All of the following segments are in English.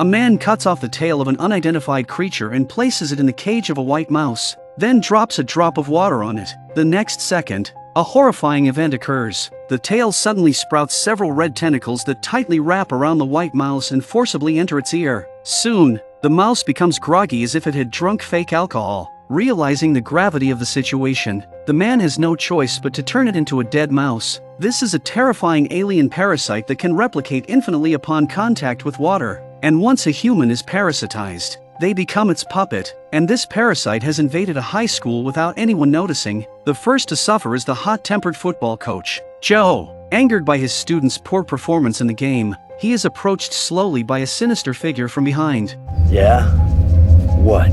A man cuts off the tail of an unidentified creature and places it in the cage of a white mouse, then drops a drop of water on it. The next second, a horrifying event occurs. The tail suddenly sprouts several red tentacles that tightly wrap around the white mouse and forcibly enter its ear. Soon, the mouse becomes groggy as if it had drunk fake alcohol. Realizing the gravity of the situation, the man has no choice but to turn it into a dead mouse. This is a terrifying alien parasite that can replicate infinitely upon contact with water. And once a human is parasitized, they become its puppet, and this parasite has invaded a high school without anyone noticing. The first to suffer is the hot-tempered football coach, Joe. Angered by his students' poor performance in the game, he is approached slowly by a sinister figure from behind. Yeah? What?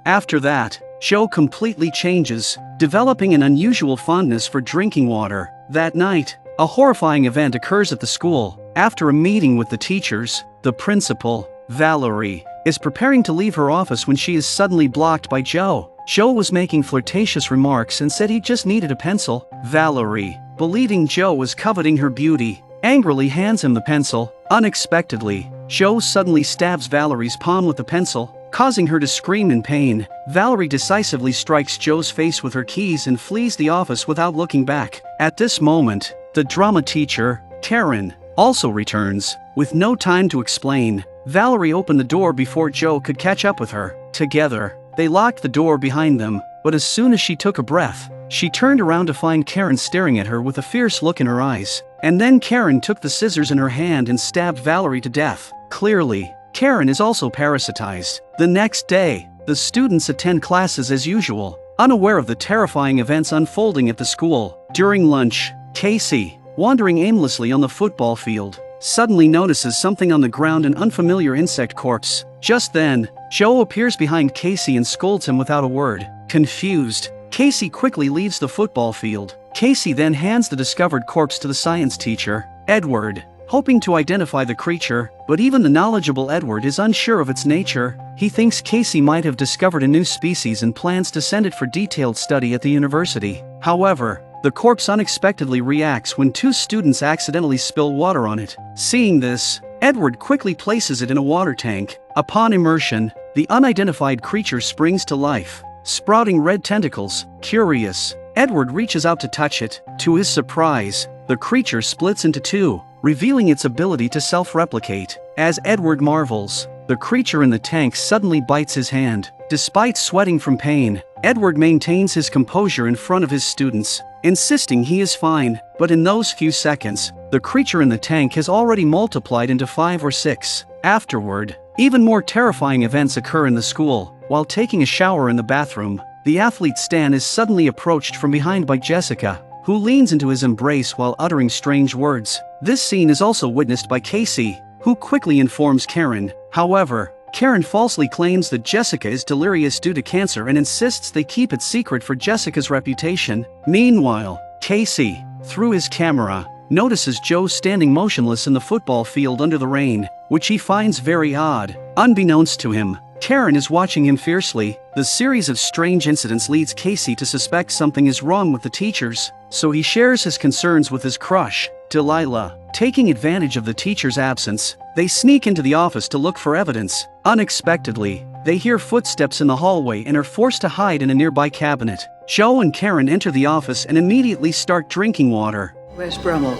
After that, Joe completely changes, developing an unusual fondness for drinking water. That night, a horrifying event occurs at the school. After a meeting with the teachers, the principal, Valerie, is preparing to leave her office when she is suddenly blocked by Joe. Joe was making flirtatious remarks and said he just needed a pencil. Valerie, believing Joe was coveting her beauty, angrily hands him the pencil. Unexpectedly, Joe suddenly stabs Valerie's palm with the pencil, causing her to scream in pain. Valerie decisively strikes Joe's face with her keys and flees the office without looking back. At this moment, the drama teacher, Karen, also returns. With no time to explain, Valerie opened the door before Joe could catch up with her. Together, they locked the door behind them, but as soon as she took a breath, she turned around to find Karen staring at her with a fierce look in her eyes. And then Karen took the scissors in her hand and stabbed Valerie to death. Clearly, Karen is also parasitized. The next day, the students attend classes as usual, unaware of the terrifying events unfolding at the school. During lunch, Casey, wandering aimlessly on the football field, suddenly notices something on the ground, an unfamiliar insect corpse. Just then, Joe appears behind Casey and scolds him without a word. Confused, Casey quickly leaves the football field. Casey then hands the discovered corpse to the science teacher, Edward, hoping to identify the creature, but even the knowledgeable Edward is unsure of its nature. He thinks Casey might have discovered a new species and plans to send it for detailed study at the university. However, the corpse unexpectedly reacts when two students accidentally spill water on it. Seeing this, Edward quickly places it in a water tank. Upon immersion, the unidentified creature springs to life, sprouting red tentacles. Curious, Edward reaches out to touch it. To his surprise, the creature splits into two, revealing its ability to self-replicate. As Edward marvels, the creature in the tank suddenly bites his hand. Despite sweating from pain, Edward maintains his composure in front of his students, insisting he is fine. But in those few seconds, the creature in the tank has already multiplied into 5 or 6. Afterward, even more terrifying events occur in the school. While taking a shower in the bathroom, the athlete Stan is suddenly approached from behind by Jessica, who leans into his embrace while uttering strange words. This scene is also witnessed by Casey, who quickly informs Karen. However, Karen falsely claims that Jessica is delirious due to cancer and insists they keep it secret for Jessica's reputation. Meanwhile, Casey, through his camera, notices Joe standing motionless in the football field under the rain, which he finds very odd. Unbeknownst to him, Karen is watching him fiercely. The series of strange incidents leads Casey to suspect something is wrong with the teachers, so he shares his concerns with his crush, Delilah. Taking advantage of the teacher's absence, they sneak into the office to look for evidence. Unexpectedly, they hear footsteps in the hallway and are forced to hide in a nearby cabinet. Joe and Karen enter the office and immediately start drinking water. Where's Brummel?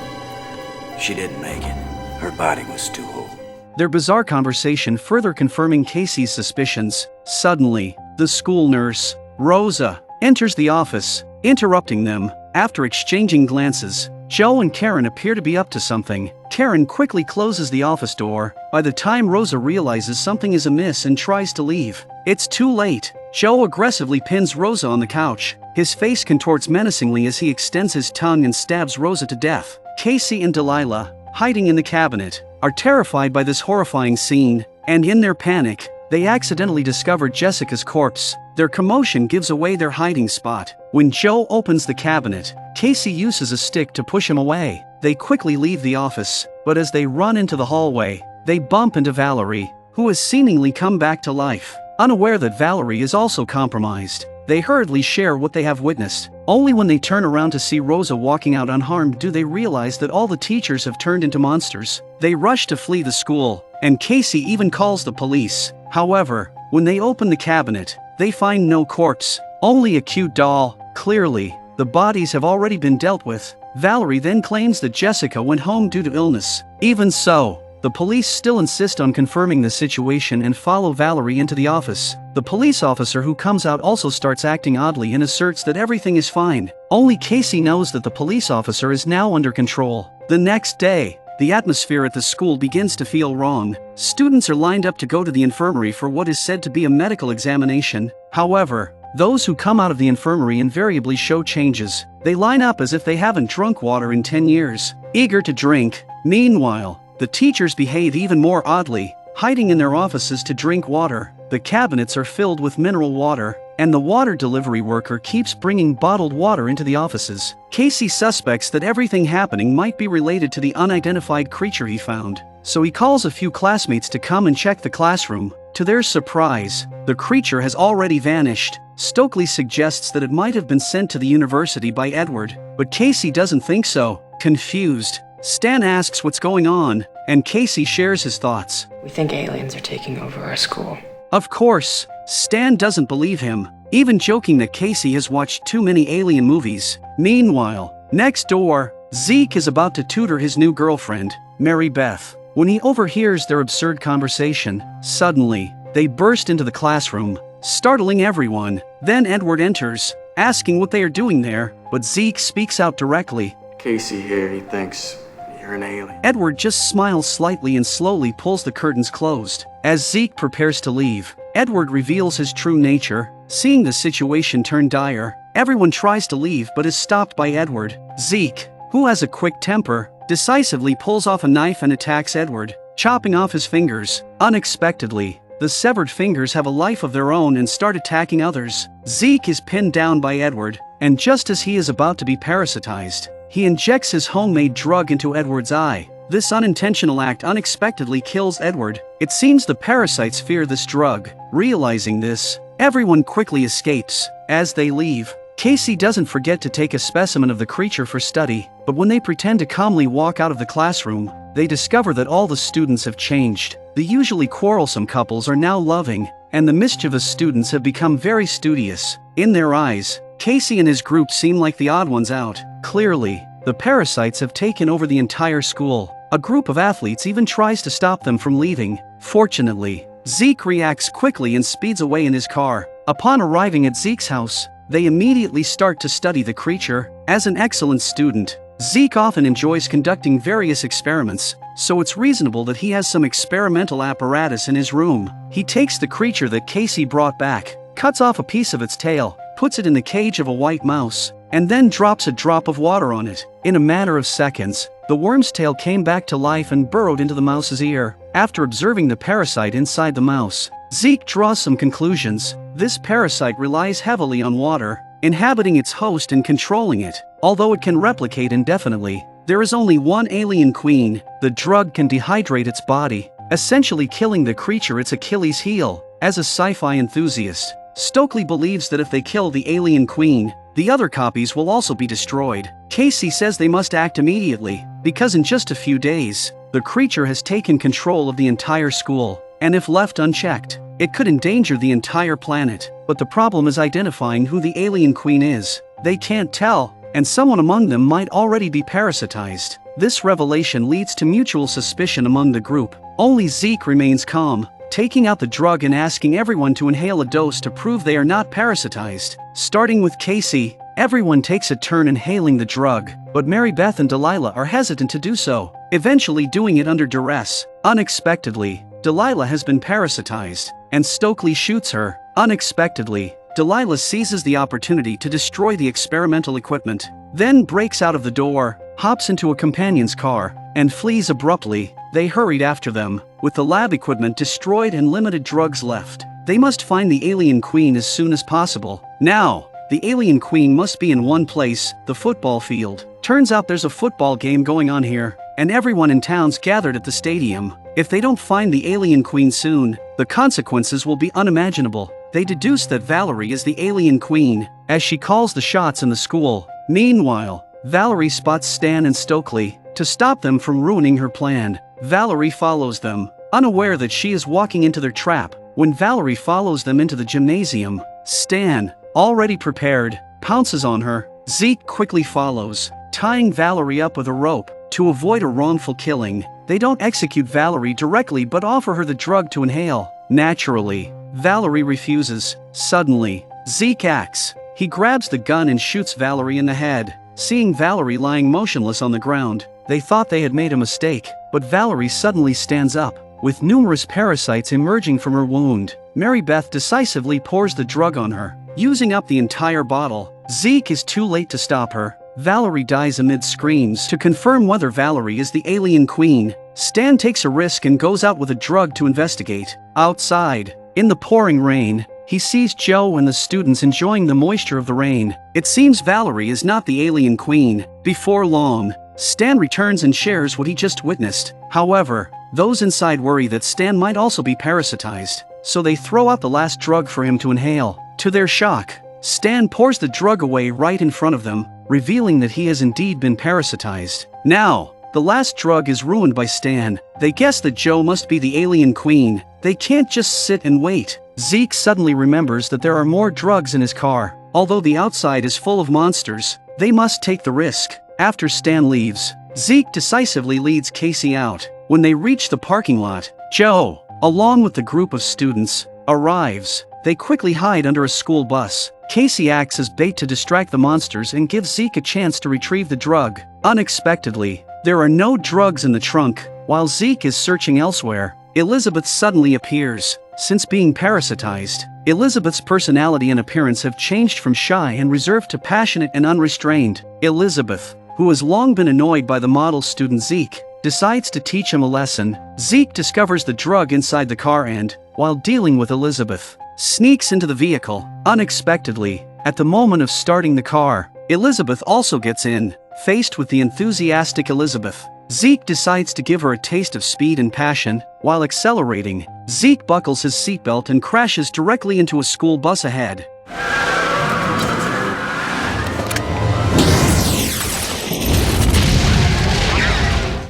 She didn't make it. Her body was too old. Their bizarre conversation further confirming Casey's suspicions. Suddenly, the school nurse, Rosa, enters the office, interrupting them. After exchanging glances, Joe and Karen appear to be up to something. Karen quickly closes the office door. By the time Rosa realizes something is amiss and tries to leave, it's too late. Joe aggressively pins Rosa on the couch. His face contorts menacingly as he extends his tongue and stabs Rosa to death. Casey and Delilah, hiding in the cabinet, are terrified by this horrifying scene, and in their panic, they accidentally discover Jessica's corpse. Their commotion gives away their hiding spot. When Joe opens the cabinet, Casey uses a stick to push him away. They quickly leave the office, but as they run into the hallway, they bump into Valerie, who has seemingly come back to life. Unaware that Valerie is also compromised, they hurriedly share what they have witnessed. Only when they turn around to see Rosa walking out unharmed do they realize that all the teachers have turned into monsters. They rush to flee the school, and Casey even calls the police. However, when they open the cabinet, they find no corpse, only a cute doll. Clearly, the bodies have already been dealt with. Valerie then claims that Jessica went home due to illness. Even so, the police still insist on confirming the situation and follow Valerie into the office. The police officer who comes out also starts acting oddly and asserts that everything is fine. Only Casey knows that the police officer is now under control. The next day, the atmosphere at the school begins to feel wrong. Students are lined up to go to the infirmary for what is said to be a medical examination. However, those who come out of the infirmary invariably show changes. They line up as if they haven't drunk water in 10 years, eager to drink. Meanwhile, the teachers behave even more oddly, hiding in their offices to drink water. The cabinets are filled with mineral water, and the water delivery worker keeps bringing bottled water into the offices. Casey suspects that everything happening might be related to the unidentified creature he found, so he calls a few classmates to come and check the classroom. To their surprise, the creature has already vanished. Stokely suggests that it might have been sent to the university by Edward, but Casey doesn't think so. Confused, Stan asks what's going on, and Casey shares his thoughts. We think aliens are taking over our school. Of course, Stan doesn't believe him, even joking that Casey has watched too many alien movies. Meanwhile, next door, Zeke is about to tutor his new girlfriend, Mary Beth. When he overhears their absurd conversation, suddenly, they burst into the classroom, startling everyone. Then Edward enters, asking what they are doing there, but Zeke speaks out directly. Casey here, he thinks you're an alien. Edward just smiles slightly and slowly pulls the curtains closed. As Zeke prepares to leave, Edward reveals his true nature. Seeing the situation turn dire, everyone tries to leave but is stopped by Edward. Zeke, who has a quick temper, decisively pulls off a knife and attacks Edward, chopping off his fingers. Unexpectedly, the severed fingers have a life of their own and start attacking others. Zeke is pinned down by Edward, and just as he is about to be parasitized, he injects his homemade drug into Edward's eye. This unintentional act unexpectedly kills Edward. It seems the parasites fear this drug. Realizing this, everyone quickly escapes. As they leave, Casey doesn't forget to take a specimen of the creature for study, but when they pretend to calmly walk out of the classroom, they discover that all the students have changed. The usually quarrelsome couples are now loving, and the mischievous students have become very studious. In their eyes, Casey and his group seem like the odd ones out. Clearly, the parasites have taken over the entire school. A group of athletes even tries to stop them from leaving. Fortunately, Zeke reacts quickly and speeds away in his car. Upon arriving at Zeke's house, they immediately start to study the creature. As an excellent student, Zeke often enjoys conducting various experiments, so it's reasonable that he has some experimental apparatus in his room. He takes the creature that Casey brought back, cuts off a piece of its tail, puts it in the cage of a white mouse, and then drops a drop of water on it. In a matter of seconds, the worm's tail came back to life and burrowed into the mouse's ear. After observing the parasite inside the mouse, Zeke draws some conclusions. This parasite relies heavily on water, inhabiting its host and controlling it. Although it can replicate indefinitely, there is only one alien queen. The drug can dehydrate its body, essentially killing the creature its Achilles heel. As a sci-fi enthusiast, Stokely believes that if they kill the alien queen, the other copies will also be destroyed. Casey says they must act immediately, because in just a few days, the creature has taken control of the entire school, and if left unchecked, it could endanger the entire planet. But the problem is identifying who the alien queen is. They can't tell, and someone among them might already be parasitized. This revelation leads to mutual suspicion among the group. Only Zeke remains calm, taking out the drug and asking everyone to inhale a dose to prove they are not parasitized. Starting with Casey, everyone takes a turn inhaling the drug, but Mary Beth and Delilah are hesitant to do so, eventually doing it under duress. Unexpectedly, Delilah has been parasitized, and Stokely shoots her. Unexpectedly, Delilah seizes the opportunity to destroy the experimental equipment, then breaks out of the door, hops into a companion's car, and flees abruptly. They hurried after them. With the lab equipment destroyed and limited drugs left, they must find the alien queen as soon as possible. Now, the alien queen must be in one place, the football field. Turns out there's a football game going on here, and everyone in town's gathered at the stadium. If they don't find the alien queen soon, the consequences will be unimaginable. they deduce that Valerie is the alien queen, as she calls the shots in the school. Meanwhile, Valerie spots Stan and Stokely. To stop them from ruining her plan, Valerie follows them, unaware that she is walking into their trap. When Valerie follows them into the gymnasium, Stan, already prepared, pounces on her. Zeke quickly follows, tying Valerie up with a rope. To avoid a wrongful killing, they don't execute Valerie directly but offer her the drug to inhale. Naturally, Valerie refuses. Suddenly, Zeke acts. He grabs the gun and shoots Valerie in the head. Seeing Valerie lying motionless on the ground, they thought they had made a mistake, but Valerie suddenly stands up, with numerous parasites emerging from her wound. Mary Beth decisively pours the drug on her, using up the entire bottle. Zeke is too late to stop her. Valerie dies amid screams. To confirm whether Valerie is the alien queen, Stan takes a risk and goes out with a drug to investigate. Outside, in the pouring rain, he sees Joe and the students enjoying the moisture of the rain. It seems Valerie is not the alien queen. Before long, Stan returns and shares what he just witnessed. However, those inside worry that Stan might also be parasitized, so they throw out the last drug for him to inhale. To their shock, Stan pours the drug away right in front of them, revealing that he has indeed been parasitized. Now, the last drug is ruined by Stan. They guess that Joe must be the alien queen. They can't just sit and wait. Zeke suddenly remembers that there are more drugs in his car. Although the outside is full of monsters, they must take the risk. After Stan leaves, Zeke decisively leads Casey out. When they reach the parking lot, Joe, along with the group of students, arrives. They quickly hide under a school bus. Casey acts as bait to distract the monsters and gives Zeke a chance to retrieve the drug. Unexpectedly, there are no drugs in the trunk. While Zeke is searching elsewhere, Elizabeth suddenly appears. Since being parasitized, Elizabeth's personality and appearance have changed from shy and reserved to passionate and unrestrained. Elizabeth, who has long been annoyed by the model student Zeke, decides to teach him a lesson. Zeke discovers the drug inside the car and, while dealing with Elizabeth, sneaks into the vehicle. Unexpectedly, at the moment of starting the car, Elizabeth also gets in. Faced with the enthusiastic Elizabeth, Zeke decides to give her a taste of speed and passion. While accelerating, Zeke buckles his seatbelt and crashes directly into a school bus ahead.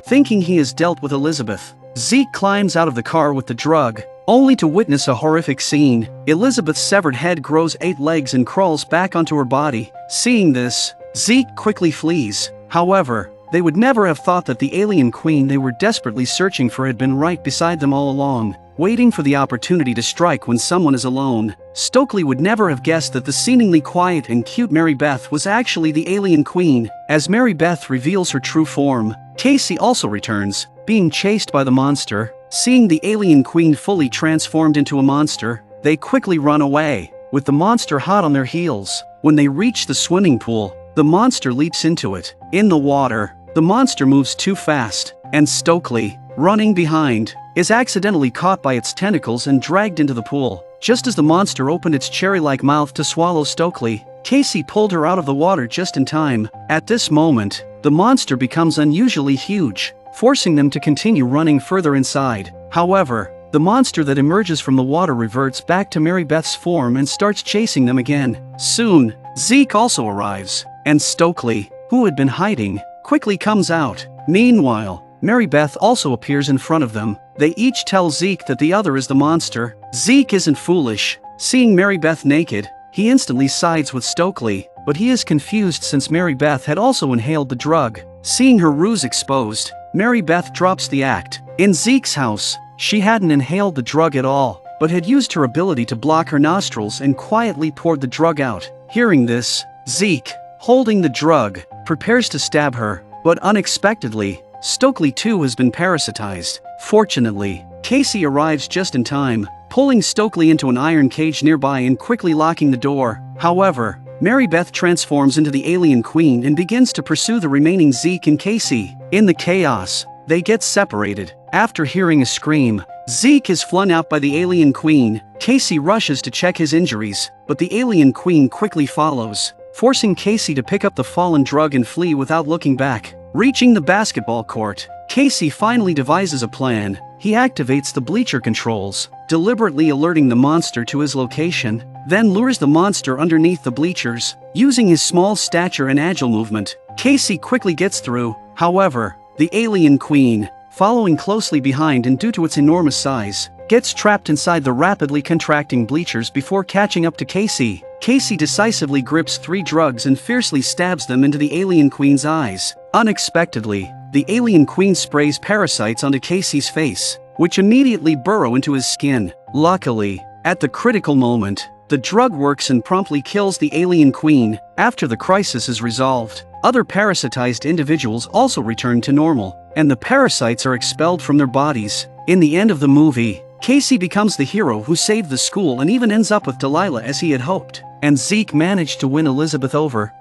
Thinking he has dealt with Elizabeth, Zeke climbs out of the car with the drug, only to witness a horrific scene. Elizabeth's severed head grows 8 legs and crawls back onto her body. Seeing this, Zeke quickly flees. However, they would never have thought that the alien queen they were desperately searching for had been right beside them all along, waiting for the opportunity to strike when someone is alone. Stokely would never have guessed that the seemingly quiet and cute Mary Beth was actually the alien queen. As Mary Beth reveals her true form, Casey also returns, being chased by the monster. Seeing the alien queen fully transformed into a monster, they quickly run away, with the monster hot on their heels. When they reach the swimming pool, the monster leaps into it. In the water, the monster moves too fast, and Stokely, running behind, is accidentally caught by its tentacles and dragged into the pool. Just as the monster opened its cherry-like mouth to swallow Stokely, Casey pulled her out of the water just in time. At this moment, the monster becomes unusually huge, forcing them to continue running further inside. However, the monster that emerges from the water reverts back to Mary Beth's form and starts chasing them again. Soon, Zeke also arrives, and Stokely, who had been hiding, quickly comes out. Meanwhile, Mary Beth also appears in front of them. They each tell Zeke that the other is the monster. Zeke isn't foolish. Seeing Mary Beth naked, he instantly sides with Stokely, but he is confused since Mary Beth had also inhaled the drug. Seeing her ruse exposed, Mary Beth drops the act. In Zeke's house, she hadn't inhaled the drug at all, but had used her ability to block her nostrils and quietly poured the drug out. Hearing this, Zeke, holding the drug, prepares to stab her, but unexpectedly, Stokely too has been parasitized. Fortunately, Casey arrives just in time, pulling Stokely into an iron cage nearby and quickly locking the door. However, Mary Beth transforms into the alien queen and begins to pursue the remaining Zeke and Casey. In the chaos, they get separated. After hearing a scream, Zeke is flung out by the alien queen. Casey rushes to check his injuries, but the alien queen quickly follows, forcing Casey to pick up the fallen drug and flee without looking back. Reaching the basketball court, Casey finally devises a plan. He activates the bleacher controls, deliberately alerting the monster to his location, then lures the monster underneath the bleachers. Using his small stature and agile movement, Casey quickly gets through. However, the alien queen, following closely behind and due to its enormous size, gets trapped inside the rapidly contracting bleachers before catching up to Casey. Casey decisively grips 3 drugs and fiercely stabs them into the alien queen's eyes. Unexpectedly, the alien queen sprays parasites onto Casey's face, which immediately burrow into his skin. Luckily, at the critical moment, the drug works and promptly kills the alien queen. After the crisis is resolved, other parasitized individuals also return to normal, and the parasites are expelled from their bodies. In the end of the movie, Casey becomes the hero who saved the school and even ends up with Delilah as he had hoped, and Zeke managed to win Elizabeth over.